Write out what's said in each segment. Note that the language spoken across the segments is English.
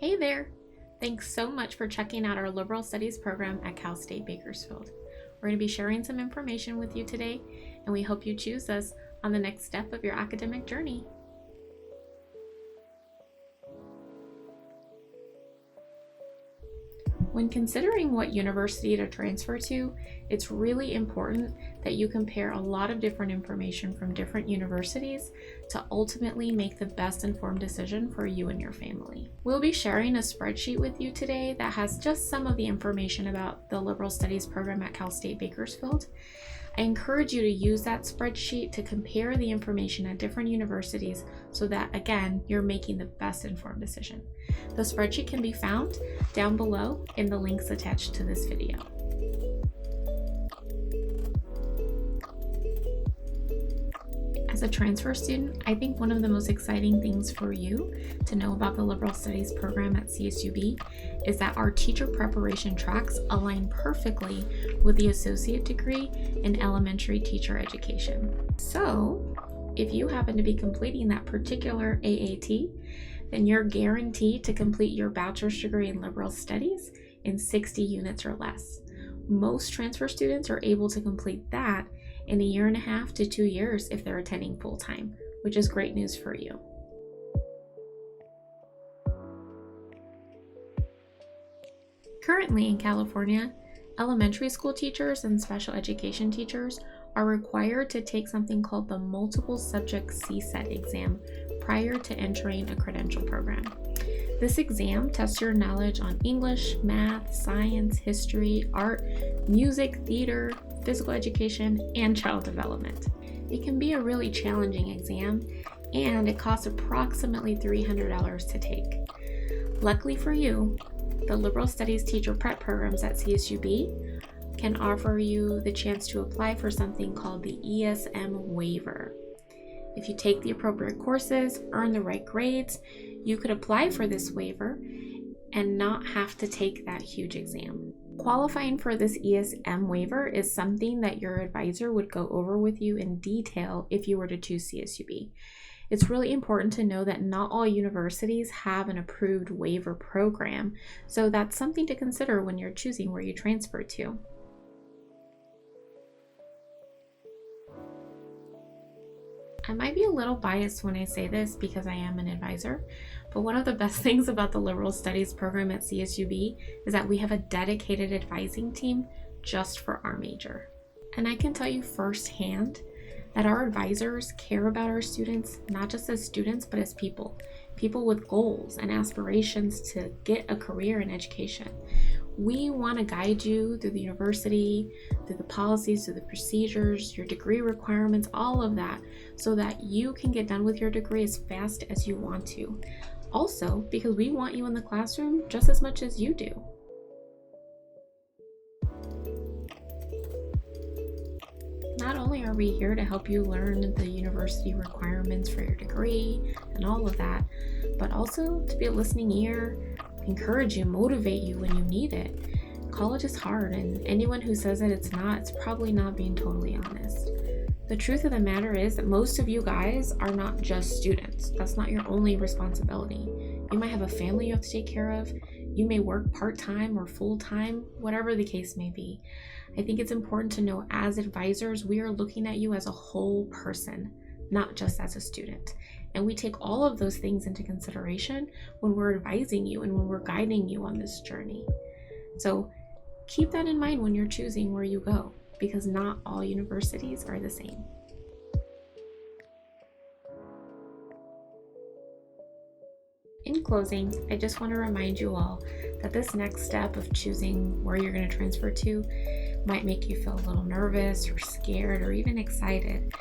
Hey there! Thanks so much for checking out our Liberal Studies program at Cal State Bakersfield. We're going to be sharing some information with you today, and we hope you choose us on the next step of your academic journey. When considering what university to transfer to, it's really important that you compare a lot of different information from different universities to ultimately make the best informed decision for you and your family. We'll be sharing a spreadsheet with you today that has just some of the information about the Liberal Studies program at Cal State Bakersfield. I encourage you to use that spreadsheet to compare the information at different universities so that, again, you're making the best informed decision. The spreadsheet can be found down below in the links attached to this video. As a transfer student, I think one of the most exciting things for you to know about the Liberal Studies program at CSUB is that our teacher preparation tracks align perfectly with the associate degree in elementary teacher education. So, if you happen to be completing that particular AAT, then you're guaranteed to complete your bachelor's degree in liberal studies in 60 units or less. Most transfer students are able to complete that in 1.5 to 2 years if they're attending full-time, which is great news for you. Currently in California, elementary school teachers and special education teachers are required to take something called the Multiple Subject CSET exam prior to entering a credential program. This exam tests your knowledge on English, math, science, history, art, music, theater, physical education, and child development. It can be a really challenging exam, and it costs approximately $300 to take. Luckily for you, the Liberal Studies teacher prep programs at CSUB can offer you the chance to apply for something called the ESM Waiver. If you take the appropriate courses, earn the right grades, you could apply for this waiver and not have to take that huge exam. Qualifying for this ESM waiver is something that your advisor would go over with you in detail if you were to choose CSUB. It's really important to know that not all universities have an approved waiver program, so that's something to consider when you're choosing where you transfer to. I might be a little biased when I say this because I am an advisor, but one of the best things about the Liberal Studies program at CSUB is that we have a dedicated advising team just for our major. And I can tell you firsthand that our advisors care about our students, not just as students, but as people with goals and aspirations to get a career in education. We want to guide you through the university, through the policies, through the procedures, your degree requirements, all of that, so that you can get done with your degree as fast as you want to. Also, because we want you in the classroom just as much as you do. Not only are we here to help you learn the university requirements for your degree and all of that, but also to be a listening ear, encourage you, motivate you when you need it. College is hard, and anyone who says that it's not, it's probably not being totally honest. The truth of the matter is that most of you guys are not just students. That's not your only responsibility. You might have a family you have to take care of. You may work part-time or full-time, whatever the case may be. I think it's important to know as advisors, we are looking at you as a whole person, not just as a student. And we take all of those things into consideration when we're advising you and when we're guiding you on this journey. So keep that in mind when you're choosing where you go, because not all universities are the same. In closing, I just want to remind you all that this next step of choosing where you're going to transfer to might make you feel a little nervous or scared or even excited.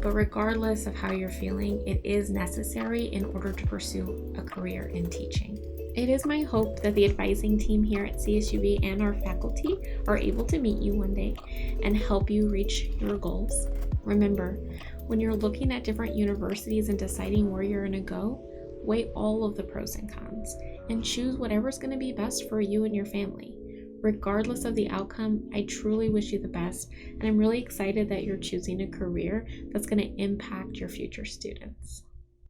But regardless of how you're feeling, it is necessary in order to pursue a career in teaching. It is my hope that the advising team here at CSUB and our faculty are able to meet you one day and help you reach your goals. Remember, when you're looking at different universities and deciding where you're going to go, weigh all of the pros and cons and choose whatever's going to be best for you and your family. Regardless of the outcome, I truly wish you the best, and I'm really excited that you're choosing a career that's going to impact your future students.